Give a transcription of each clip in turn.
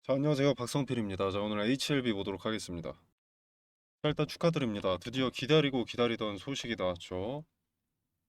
자, 안녕하세요. 박성필입니다. 자, 오늘 HLB 보도록 하겠습니다. 자, 일단 축하드립니다. 드디어 기다리고 기다리던 소식이 나왔죠.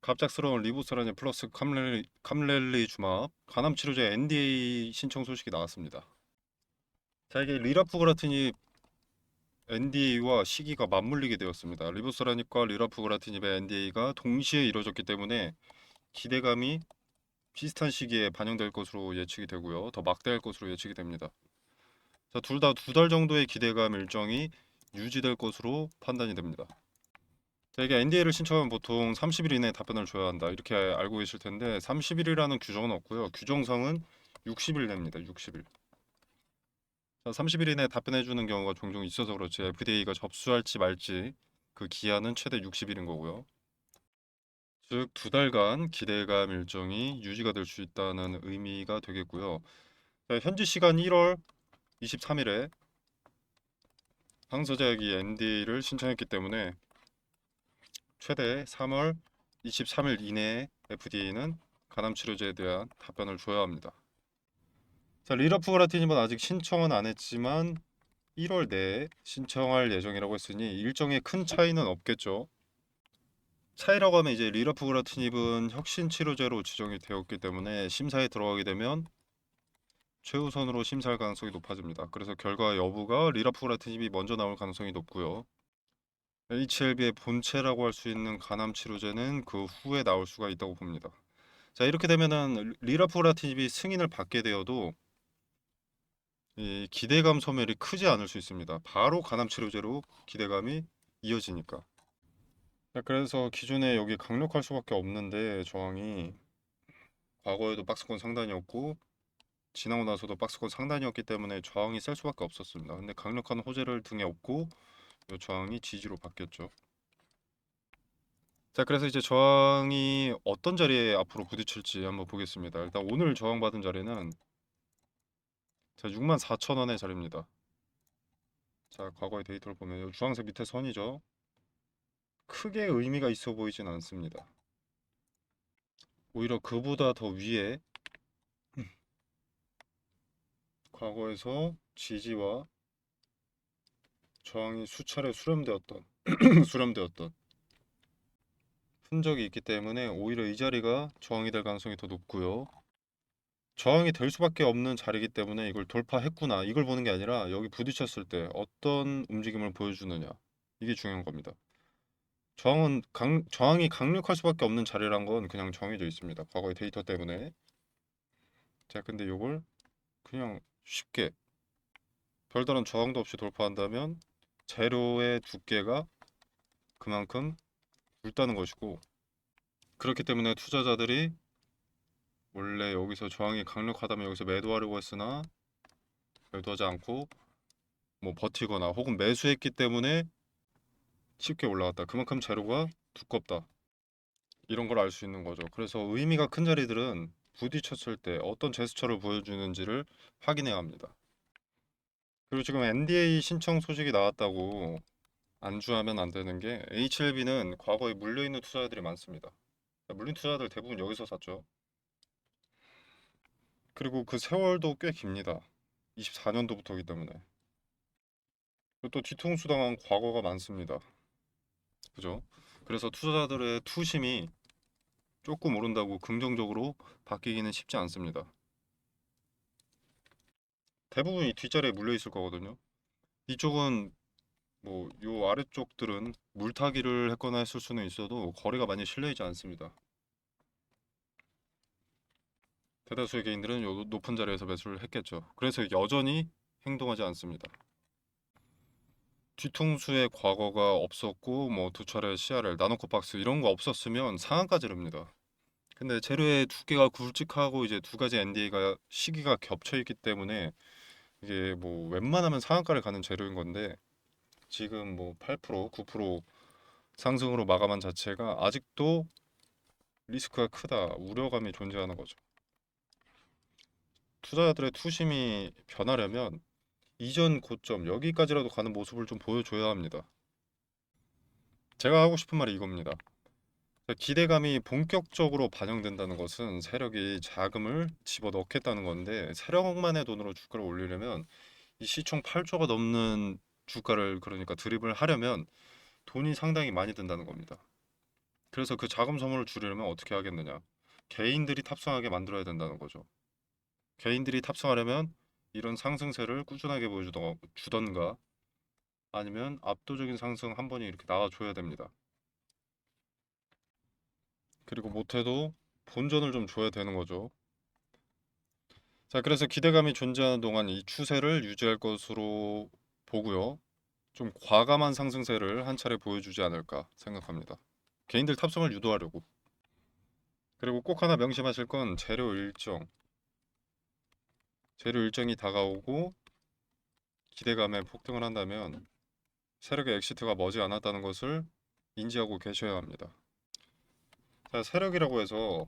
갑작스러운 리보스라니 플러스 감렐리 주막 간암 치료제 NDA 신청 소식이 나왔습니다. 자, 이게 리라프그라티닙 NDA와 시기가 맞물리게 되었습니다. 리보스라닙과 리라프그라티닙의 NDA가 동시에 이루어졌기 때문에 기대감이 비슷한 시기에 반영될 것으로 예측이 되고요. 더 막대할 것으로 예측이 됩니다. 자, 둘 다 두 달 정도의 기대감 일정이 유지될 것으로 판단이 됩니다. 자, 이게 NDA를 신청하면 보통 30일 이내에 답변을 줘야 한다. 이렇게 알고 계실 텐데 30일이라는 규정은 없고요. 규정상은 60일 냅니다. 60일. 자, 30일 이내에 답변해 주는 경우가 종종 있어서 그렇지 FDA가 접수할지 말지 그 기한은 최대 60일인 거고요. 즉 두 달간 기대감 일정이 유지가 될 수 있다는 의미가 되겠고요. 자, 현지 시간 1월 23일에 항소제약이 NDA를 신청했기 때문에 최대 3월 23일 이내에 FDA는 간암 치료제에 대한 답변을 줘야 합니다. 자, 리라프그라티닙은 아직 신청은 안 했지만 1월 내에 신청할 예정이라고 했으니 일정에 큰 차이는 없겠죠. 차이라고 하면 이제 리라프그라티닙은 혁신 치료제로 지정이 되었기 때문에 심사에 들어가게 되면 최우선으로 심사할 가능성이 높아집니다. 그래서 결과 여부가 리라프그라티닙이 먼저 나올 가능성이 높고요. HLB의 본체라고 할 수 있는 간암 치료제는 그 후에 나올 수가 있다고 봅니다. 자, 이렇게 되면은 리라프라티닙이 승인을 받게 되어도 이 기대감 소멸이 크지 않을 수 있습니다. 바로 간암 치료제로 기대감이 이어지니까. 자, 그래서 기존에 여기 강력할 수밖에 없는데 저항이 과거에도 박스권 상단이었고 지나고 나서도 박스권 상단이었기 때문에 저항이 셀 수밖에 없었습니다. 근데 강력한 호재를 등에 업고 이 저항이 지지로 바뀌었죠. 자, 그래서 이제 저항이 어떤 자리에 앞으로 부딪힐지 한번 보겠습니다. 일단 오늘 저항받은 자리는 자, 64,000원의 자리입니다. 자, 과거의 데이터를 보면 이 주황색 밑에 선이죠. 크게 의미가 있어 보이진 않습니다. 오히려 그보다 더 위에 과거에서 지지와 저항이 수차례 수렴되었던 수렴되었던 흔적이 있기 때문에 오히려 이 자리가 저항이 될 가능성이 더 높고요. 저항이 될 수밖에 없는 자리이기 때문에 이걸 돌파했구나 이걸 보는 게 아니라 여기 부딪혔을 때 어떤 움직임을 보여주느냐 이게 중요한 겁니다. 저항이 강력할 수밖에 없는 자리란 건 그냥 정해져 있습니다. 과거의 데이터 때문에. 자, 근데 이걸 그냥 쉽게 별다른 저항도 없이 돌파한다면 재료의 두께가 그만큼 굵다는 것이고, 그렇기 때문에 투자자들이 원래 여기서 저항이 강력하다면 여기서 매도하려고 했으나 매도하지 않고 뭐 버티거나 혹은 매수했기 때문에 쉽게 올라갔다. 그만큼 재료가 두껍다. 이런 걸 알 수 있는 거죠. 그래서 의미가 큰 자리들은 부딪혔을 때 어떤 제스처를 보여주는지를 확인해야 합니다. 그리고 지금 NDA 신청 소식이 나왔다고 안주하면 안 되는 게 HLB는 과거에 물려있는 투자자들이 많습니다. 물린 투자자들 대부분 여기서 샀죠. 그리고 그 세월도 꽤 깁니다. 24년도부터이기 때문에. 그리고 또 뒤통수 당한 과거가 많습니다. 그죠? 그래서 투자자들의 투심이 조금 오른다고 긍정적으로 바뀌기는 쉽지 않습니다. 대부분 이 뒷자리에 물려 있을 거거든요. 이쪽은 뭐 요 아래쪽들은 물타기를 했거나 했을 수는 있어도 거래가 많이 실려 있지 않습니다. 대다수의 개인들은 요 높은 자리에서 매수를 했겠죠. 그래서 여전히 행동하지 않습니다. 뒤통수의 과거가 없었고 뭐 두 차례 CRL 나노코 박스 이런 거 없었으면 상한가 지릅니다. 근데 재료의 두께가 굵직하고 이제 두 가지 NDA가 시기가 겹쳐 있기 때문에 이게 뭐 웬만하면 상한가를 가는 재료인 건데 지금 뭐 8%, 9% 상승으로 마감한 자체가 아직도 리스크가 크다, 우려감이 존재하는 거죠. 투자자들의 투심이 변하려면 이전 고점 여기까지라도 가는 모습을 좀 보여줘야 합니다. 제가 하고 싶은 말이 이겁니다. 자, 기대감이 본격적으로 반영된다는 것은 세력이 자금을 집어넣겠다는 건데, 세력만의 돈으로 주가를 올리려면 이 시총 8조가 넘는 주가를 그러니까 드립을 하려면 돈이 상당히 많이 든다는 겁니다. 그래서 그 자금 소모를 줄이려면 어떻게 하겠느냐? 개인들이 탑승하게 만들어야 된다는 거죠. 개인들이 탑승하려면 이런 상승세를 꾸준하게 보여주던가 아니면 압도적인 상승 한 번이 이렇게 나와줘야 됩니다. 그리고 못해도 본전을 좀 줘야 되는 거죠. 자, 그래서 기대감이 존재하는 동안 이 추세를 유지할 것으로 보고요. 좀 과감한 상승세를 한 차례 보여주지 않을까 생각합니다. 개인들 탑승을 유도하려고. 그리고 꼭 하나 명심하실 건 재료 일정. 재료 일정이 다가오고 기대감에 폭등을 한다면 세력의 엑시트가 머지않았다는 것을 인지하고 계셔야 합니다. 자, 세력이라고 해서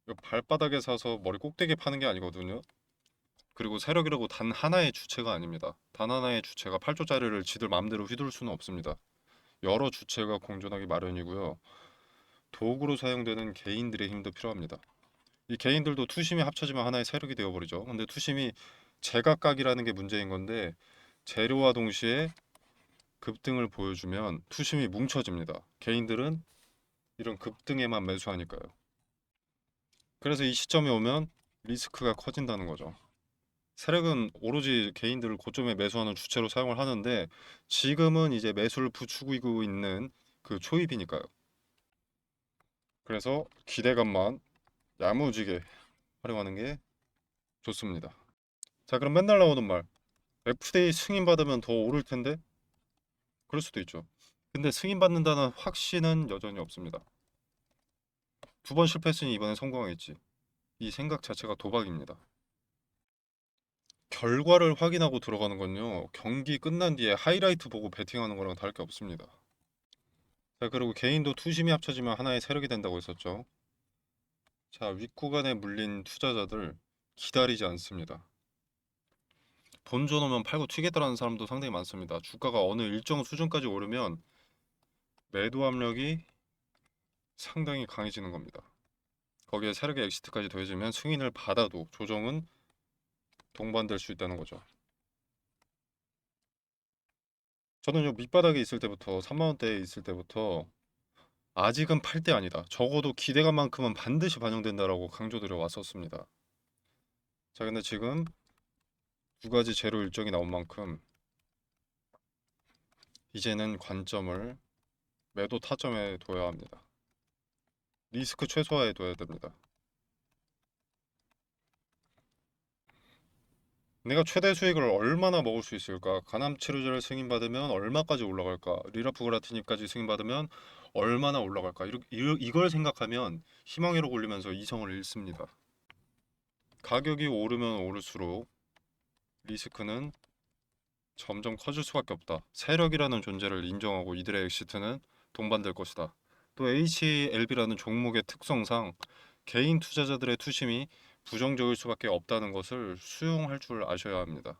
이거 발바닥에 사서 머리 꼭대기에 파는 게 아니거든요. 그리고 세력이라고 단 하나의 주체가 아닙니다. 단 하나의 주체가 8조짜리를 지들 마음대로 휘둘 수는 없습니다. 여러 주체가 공존하기 마련이고요. 도구로 사용되는 개인들의 힘도 필요합니다. 이 개인들도 투심이 합쳐지면 하나의 세력이 되어버리죠. 근데 투심이 제각각이라는 게 문제인 건데 재료와 동시에 급등을 보여주면 투심이 뭉쳐집니다. 개인들은 이런 급등에만 매수하니까요. 그래서 이 시점에 오면 리스크가 커진다는 거죠. 세력은 오로지 개인들을 고점에 매수하는 주체로 사용을 하는데 지금은 이제 매수를 부추기고 있는 그 초입이니까요. 그래서 기대감만 야무지게 활용하는 게 좋습니다. 자, 그럼 맨날 나오는 말. FTA 승인받으면 더 오를 텐데? 그럴 수도 있죠. 근데 승인받는다는 확신은 여전히 없습니다. 두 번 실패했으니 이번에 성공하겠지. 이 생각 자체가 도박입니다. 결과를 확인하고 들어가는 건요. 경기 끝난 뒤에 하이라이트 보고 베팅하는 거랑 다를 게 없습니다. 자, 그리고 개인도 투심이 합쳐지면 하나의 세력이 된다고 했었죠. 자, 윗구간에 물린 투자자들 기다리지 않습니다. 돈 줘놓으면 팔고 튀겠다라는 사람도 상당히 많습니다. 주가가 어느 일정 수준까지 오르면 매도 압력이 상당히 강해지는 겁니다. 거기에 세력의 엑시트까지 더해지면 승인을 받아도 조정은 동반될 수 있다는 거죠. 저는 요 밑바닥에 있을 때부터 3만 원대에 있을 때부터 아직은 팔 때 아니다. 적어도 기대감만큼은 반드시 반영된다라고 강조드려 왔었습니다. 자, 근데 지금 두 가지 재료 일정이 나온 만큼 이제는 관점을 매도 타점에 둬야 합니다. 리스크 최소화에 둬야 됩니다. 내가 최대 수익을 얼마나 먹을 수 있을까? 간암 치료제를 승인받으면 얼마까지 올라갈까? 리라프그라티닙까지 승인받으면 얼마나 올라갈까? 이걸 생각하면 희망회로 올리면서 이성을 잃습니다. 가격이 오르면 오를수록 리스크는 점점 커질 수밖에 없다. 세력이라는 존재를 인정하고 이들의 엑시트는 동반될 것이다. 또 HLB라는 종목의 특성상 개인 투자자들의 투심이 부정적일 수밖에 없다는 것을 수용할 줄 아셔야 합니다.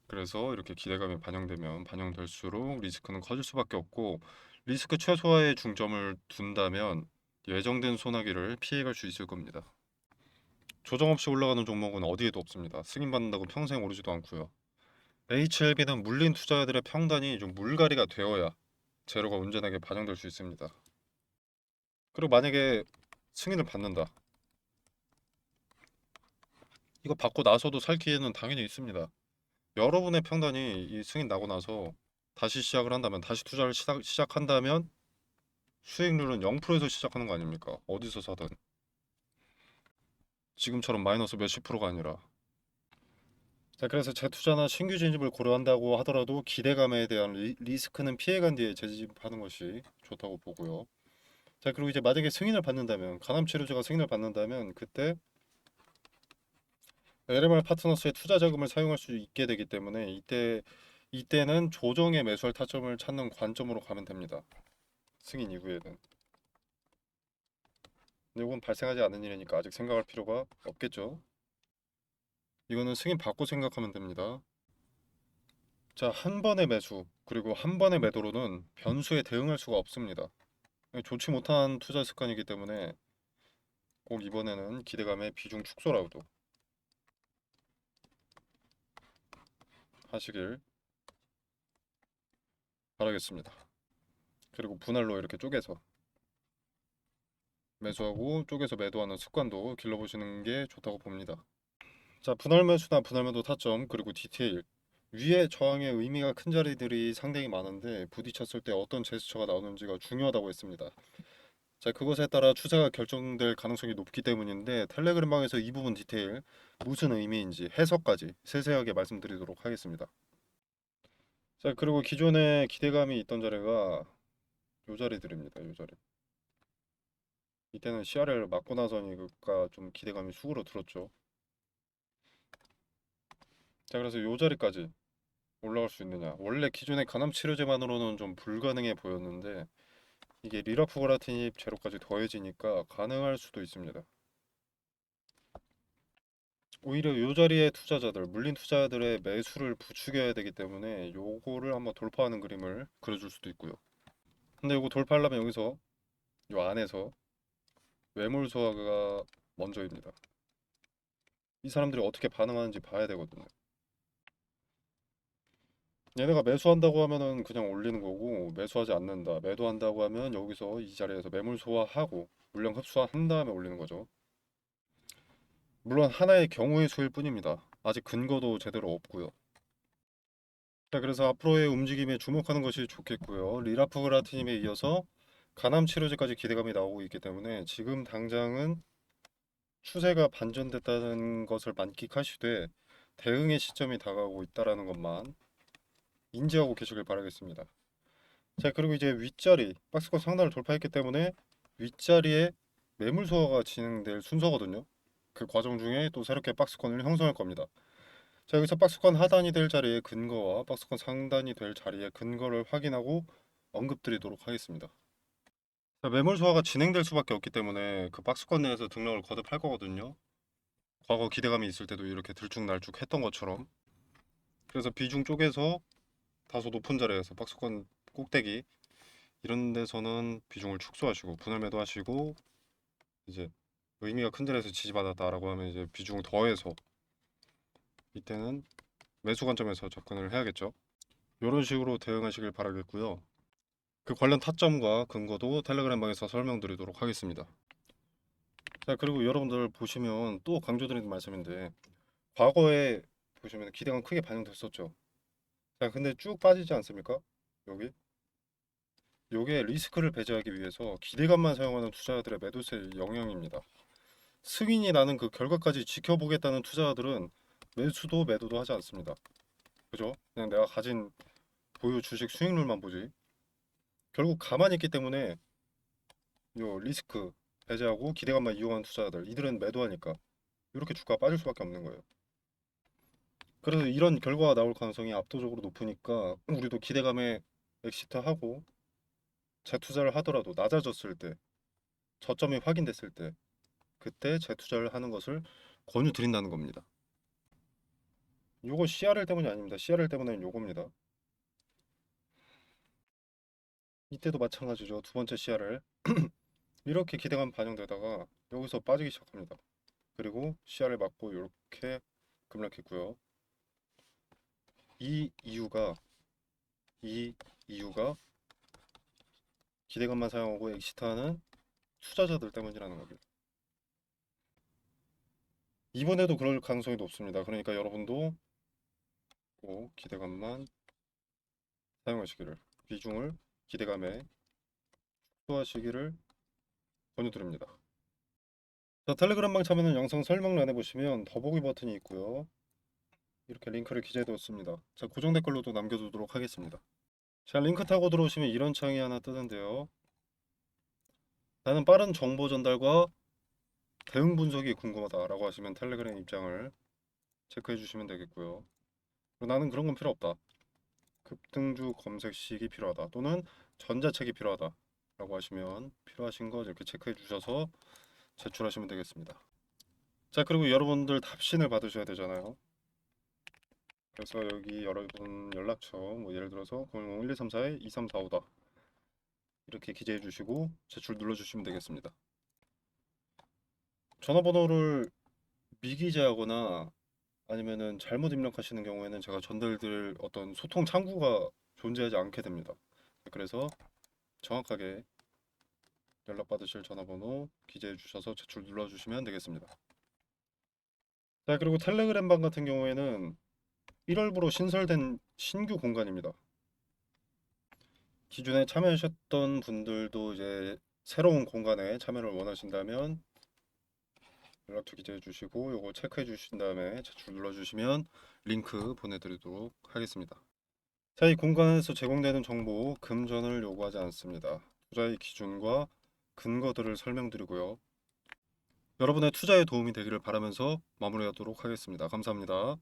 그래서 이렇게 기대감이 반영되면 반영될수록 리스크는 커질 수밖에 없고 리스크 최소화에 중점을 둔다면 예정된 소나기를 피해갈 수 있을 겁니다. 조정 없이 올라가는 종목은 어디에도 없습니다. 승인받는다고 평생 오르지도 않고요. HLB는 물린 투자자들의 평단이 좀 물갈이가 되어야 재료가 온전하게 반영될 수 있습니다. 그리고 만약에 승인을 받는다. 이거 받고 나서도 살 기회는 당연히 있습니다. 여러분의 평단이 이 승인 나고 나서 다시 시작을 한다면 다시 투자를 시작한다면 수익률은 0%에서 시작하는 거 아닙니까? 어디서 사든 지금처럼 마이너스 몇십 프로가 아니라. 자, 그래서 재투자나 신규 진입을 고려한다고 하더라도 기대감에 대한 리스크는 피해간 뒤에 재진입하는 것이 좋다고 보고요. 자, 그리고 이제 만약에 승인을 받는다면 간암치료제가 승인을 받는다면 그때 LMR 파트너스의 투자 자금을 사용할 수 있게 되기 때문에 이때는 조정의 매수할 타점을 찾는 관점으로 가면 됩니다. 승인 이후에는. 근데 이건 발생하지 않는 일이니까 아직 생각할 필요가 없겠죠. 이거는 승인 받고 생각하면 됩니다. 자, 한 번의 매수 그리고 한 번의 매도로는 변수에 대응할 수가 없습니다. 좋지 못한 투자 습관이기 때문에 꼭 이번에는 기대감의 비중 축소라도 하시길 바라겠습니다. 그리고 분할로 이렇게 쪼개서 매수하고 쪼개서 매도하는 습관도 길러보시는 게 좋다고 봅니다. 자, 분할 매수나 분할 매도 타점 그리고 디테일 위에 저항의 의미가 큰 자리들이 상당히 많은데 부딪혔을 때 어떤 제스처가 나오는지가 중요하다고 했습니다. 자, 그것에 따라 추세가 결정될 가능성이 높기 때문인데 텔레그램 방에서 이 부분 디테일 무슨 의미인지 해석까지 세세하게 말씀드리도록 하겠습니다. 자, 그리고 기존에 기대감이 있던 자리가 요 자리들입니다. 요 자리. 이때는 CRL 맞고 나서니까 좀 기대감이 수그러 들었죠. 자, 그래서 요 자리까지 올라갈 수 있느냐. 원래 기존의 간암 치료제만으로는 좀 불가능해 보였는데 이게 리라프고라틴이 제로까지 더해지니까 가능할 수도 있습니다. 오히려 요 자리에 투자자들, 물린 투자자들의 매수를 부추겨야 되기 때문에 요거를 한번 돌파하는 그림을 그려줄 수도 있고요. 근데 요거 돌파하려면 여기서 요 안에서 매물 소화가 먼저입니다. 이 사람들이 어떻게 반응하는지 봐야 되거든요. 얘네가 매수한다고 하면은 그냥 올리는 거고 매수하지 않는다. 매도한다고 하면 여기서 이 자리에서 매물 소화하고 물량 흡수한 다음에 올리는 거죠. 물론 하나의 경우의 수일 뿐입니다. 아직 근거도 제대로 없고요. 자, 그래서 앞으로의 움직임에 주목하는 것이 좋겠고요. 리라프그라티님에 이어서 간암 치료제까지 기대감이 나오고 있기 때문에 지금 당장은 추세가 반전됐다는 것을 만끽하시되 대응의 시점이 다가오고 있다라는 것만 인지하고 계시길 바라겠습니다. 자, 그리고 이제 윗자리 박스권 상단을 돌파했기 때문에 윗자리에 매물 소화가 진행될 순서거든요. 그 과정 중에 또 새롭게 박스권을 형성할 겁니다. 자, 여기서 박스권 하단이 될 자리의 근거와 박스권 상단이 될 자리의 근거를 확인하고 언급드리도록 하겠습니다. 자, 매물 소화가 진행될 수밖에 없기 때문에 그 박스권 내에서 등락을 거듭할 거거든요. 과거 기대감이 있을 때도 이렇게 들쭉날쭉 했던 것처럼. 그래서 비중 쪽에서 다소 높은 자리에서 박스권 꼭대기 이런 데서는 비중을 축소하시고 분할 매도하시고 이제 의미가 큰 자리에서 지지받았다라고 하면 이제 비중을 더해서 이때는 매수 관점에서 접근을 해야겠죠. 이런 식으로 대응하시길 바라겠고요. 그 관련 타점과 근거도 텔레그램 방에서 설명드리도록 하겠습니다. 자, 그리고 여러분들 보시면 또 강조드리는 말씀인데 과거에 보시면 기대감 크게 반영됐었죠. 자, 근데 쭉 빠지지 않습니까? 여기 요게 리스크를 배제하기 위해서 기대감만 사용하는 투자자들의 매도세 영향입니다. 승인이 나는 그 결과까지 지켜보겠다는 투자자들은 매수도 매도도 하지 않습니다. 그죠? 그냥 내가 가진 보유 주식 수익률만 보지. 결국 가만히 있기 때문에 요 리스크 배제하고 기대감만 이용하는 투자자들 이들은 매도하니까 이렇게 주가가 빠질 수밖에 없는 거예요. 그래서 이런 결과가 나올 가능성이 압도적으로 높으니까 우리도 기대감에 엑시트하고 재투자를 하더라도 낮아졌을 때 저점이 확인됐을 때 그때 재투자를 하는 것을 권유드린다는 겁니다. 요거 CRL 때문이 아닙니다. CRL 때문에는 요겁니다. 이때도 마찬가지죠. 두 번째 CRL 이렇게 기대감 반영되다가 여기서 빠지기 시작합니다. 그리고 CRL 맞고 이렇게 급락했고요. 이 이유가 이 이유가 기대감만 사용하고 엑시트하는 투자자들 때문이라는 겁니다. 이번에도 그럴 가능성이 높습니다. 그러니까 여러분도 꼭 기대감만 사용하시기를 비중을 기대감에 축소하시기를 권유드립니다. 자, 텔레그램방 참여는 영상 설명란에 보시면 더보기 버튼이 있고요. 이렇게 링크를 기재해 두었습니다. 자, 고정 댓글로도 남겨두도록 하겠습니다. 자, 링크 타고 들어오시면 이런 창이 하나 뜨는데요. 나는 빠른 정보 전달과 대응 분석이 궁금하다라고 하시면 텔레그램 입장을 체크해 주시면 되겠고요. 나는 그런 건 필요 없다. 급등주 검색식이 필요하다. 또는 전자책이 필요하다. 라고 하시면 필요하신 거 이렇게 체크해 주셔서 제출하시면 되겠습니다. 자, 그리고 여러분들 답신을 받으셔야 되잖아요. 그래서 여기 여러분 연락처 뭐 예를 들어서 010-1234-2345다 이렇게 기재해 주시고 제출 눌러 주시면 되겠습니다. 전화번호를 미기재하거나 아니면은 잘못 입력하시는 경우에는 제가 전달드릴 어떤 소통 창구가 존재하지 않게 됩니다. 그래서 정확하게 연락받으실 전화번호 기재해 주셔서 제출 눌러 주시면 되겠습니다. 자, 그리고 텔레그램방 같은 경우에는 1월부로 신설된 신규 공간입니다. 기존에 참여하셨던 분들도 이제 새로운 공간에 참여를 원하신다면 연락처 기재해 주시고 요거 체크해 주신 다음에 제출 눌러 주시면 링크 보내드리도록 하겠습니다. 자, 이 공간에서 제공되는 정보 금전을 요구하지 않습니다. 투자의 기준과 근거들을 설명드리고요. 여러분의 투자에 도움이 되기를 바라면서 마무리하도록 하겠습니다. 감사합니다.